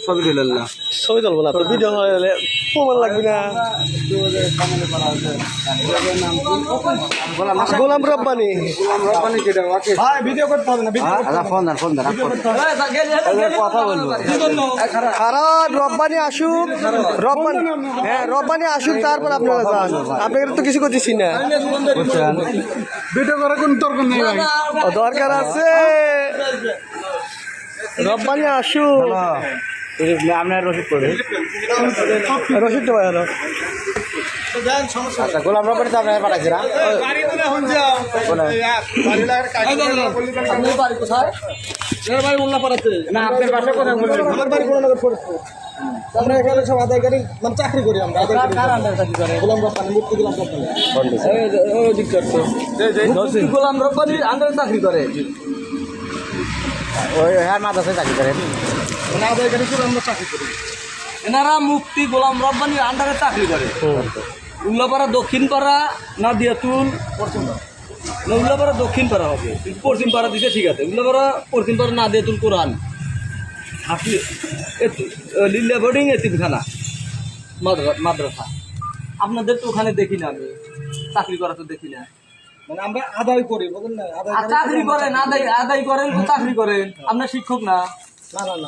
ছবি তুললাম, ছবি তুলবো না তো ভিডিও হলে প্রমাণ লাগবে না। গোলাম রব্বানি ভিডিও করতে হবে না, কথা বলবো। খারাপ রব্বানি আসুক, রব্বানি হ্যাঁ রব্বানি আসুক, তারপর আপনারা যান। আপনাদের তো কিছু করতেছি না, ভিডিও করার কোন দরকার নেই। দরকার আছে, রব্বানি আসুক। আপনার রসিদ করে রসিদ তো ভাই হলো গোলাম রব্বানি তো আপনার পাঠাচ্ছি না। না আপনার বাসা কোথায় বললেন? আমার বাড়ি কোনানগর পড়েছে। আমরা এখানে সব আদায়কারী মানে চাকরি করি। আমরা গোলাম রব্বানি, মুক্তি গোলাম রব্বানি গোলাম রব্বানির আন্ডারে চাকরি করে, ওই হ্যাঁ মাদ্রাসায় চাকরি করেন। মানে আদায়কারী করে আমরা চাকরি করি। এনারা মুফতি গোলাম রব্বানির আন্ডারে চাকরি করে। উল্লাপাড়া দক্ষিণ পাড়া না দিয়াতুল না, উল্লাপাড়া দক্ষিণ পাড়া হবে, পশ্চিম পাড়া দিতে ঠিক আছে। উল্লাপাড়া পশ্চিম পাড়া না দিয়াতুল কোরআন লিল্লা বোর্ডিং এতিমখানা মাদ্রাসা। আপনাদের তো ওখানে দেখি না, আমি চাকরি করা তো দেখি না। মানে আমরা আদায় করি, বুঝলেন না? চাকরি করেন, আদায় করেন, চাকরি করেন। আপনার শিক্ষক না,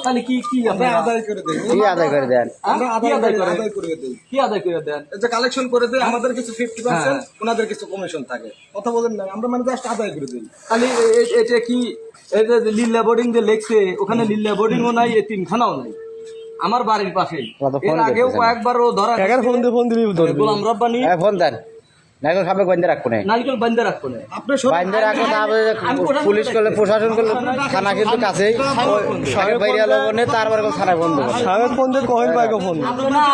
তাহলে কি কি আদায় করে দেন? কি আদায় করে দেন? আমরা আদায় করে দেই। কি আদায় করে দেন? এই যে কালেকশন করে দেয়, আমাদের কিছু 50%, ওনাদের কিছু কমিশন থাকে। কথা বলেন না, আমরা মানে জাস্ট আদায় করে দিই। তাহলে এটা কি এই যে লিল্লা বোর্ডিং যে লেখছে, ওখানে লিল্লা বোর্ডিংও নাই, এতিমখানাও নাই। আমার বাড়ির পাশে এর আগেও কয়েকবার ও ধরা গোলাম রব্বানি ফোন দেন। নাইকল সাবেক বান্ধে রাখবো না, নাইকল বান্ধে রাখবো না, বান্ধে রাখবো না। পুলিশ করলে, প্রশাসন করলে, থানা কিন্তু কাছেই, বাইরে লোক তারপরে থানায় ফোন দেবো। সাবেক ফোন দিয়ে কহেন পাইগো ফোন।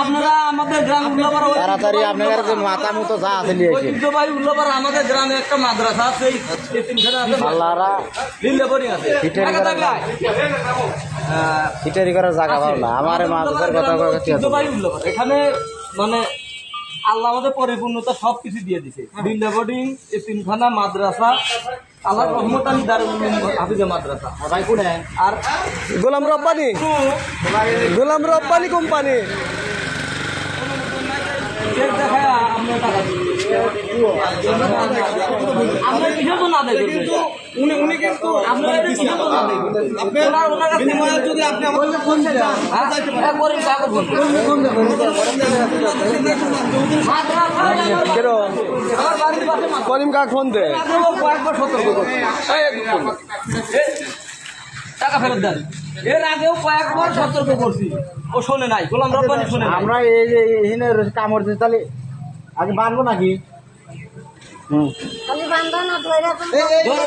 আপনারা আমাদের গ্রাম উল্লাপাড়া তাড়াতাড়ি আপনার যে মাথা মতো যা আছে নিয়ে ঐতিহ্যবাহী উল্লাপাড়া আমাদের গ্রামে একটা মাদ্রাসা আছে, এতিমখানা আছে, আল্লাহরা লিল্লা বোর্ডিং আছে। সিটারি করার জায়গা ভালো না। আমার মাদ্রাসার কথা ঐতিহ্যবাহী উল্লাপাড়া, এখানে মানে আল্লাহ আমাদের পরিপূর্ণতা সব কিছু দিয়ে দিছে। লিল্লা বোর্ডিং, এতিমখানা, মাদ্রাসা, আল্লাহ রহমত আলী দারুল উলুম হাফিজা মাদ্রাসা। আর গোলাম রব্বানি, গোলাম রব্বানি কোম্পানি আমরা কিসের জন্য আদায় করবেন? উনি কিন্তু যদি আপনি আমাকে ফোন দেন, করিম কাক ফোন দে, কয়েকবার সতর্ক করছে টাকা ফেরত দেন। এর আগেও কয়েকবার সতর্ক করছি, ও শোনে নাই। গোলাম রব্বানি শোনে। আমরা এই যে এখানে কামড় দিতে, তাহলে আগে বাঁধবো নাকি?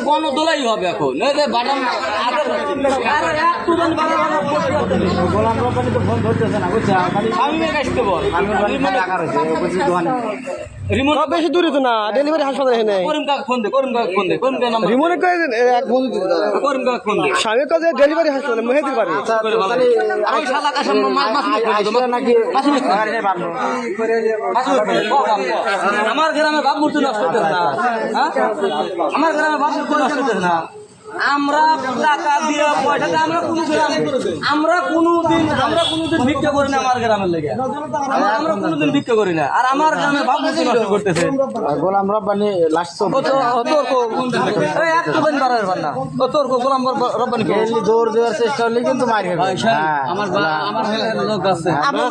গণদোলাই হবে এখন। গোলাম রব্বানি তো ফোন ধরতেছে না, বুঝছা? আসতে বল, বেশি দূরে তো না, ডেলিভারি হাসপাতালে নেই। করিম কাক ফোন দে, করিম কাক ফোন দে, করিম কাক নাম্বার রিমনে কয়ে দেন, এক বন্ধু করিম কাক ফোন দে। স্বামী কাজে ডেলিভারি হাসপাতালে মেহেদির বাড়ি। ওই শালা কাছে নাকি আমার গ্রামে ভাবমূর্তি নষ্ট হতে না, আমার গ্রামে ভাবমূর্তি নষ্ট হতে না। আমরা টাকা দিয়ে পয়সাটা আমরা কোনোদিন ভিক্ষা করি না আমার গ্রামের লেগে। আমরা কোনোদিন ভিক্ষা করি না। আর আমার গ্রামে ভাবমূর্তি নষ্ট করতেছে গোলাম রব্বানি। গোলাম রব্বানি জোর দেওয়ার চেষ্টা হলে কিন্তু মারি হবে। আমার লোক আছে, আপনি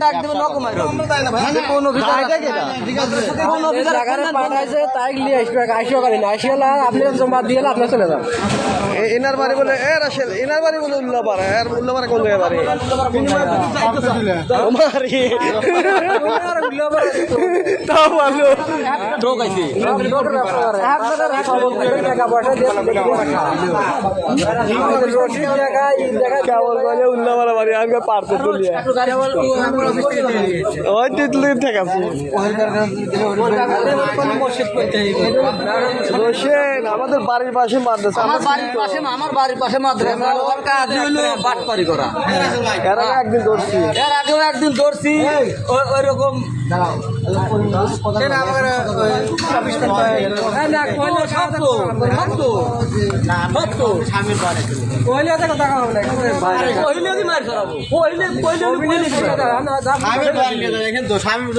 ডাক দেবেন, কোন আপনি জমা দিয়ে আপনি চলে যান। এনার বাড়ি বলে এনার বাড়ি বলে উল্লাপাড়া। উল্লাপাড়া কোন জায়গায় বাড়ি? তাও ভালো উল্লাপাড়া বাড়ি আগে পারতে তুলিয়া ওই তিতলি ঠিক আছে। আমাদের বাড়ির পাশে মাদ্রাসা, আমার বাড়ির পাশে মাদ্রাসা। ওর কাজ হলো বাটপারি করা। এর আগেও একদিন ধরছি ওই রকম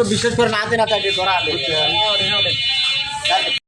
বিশেষ করে না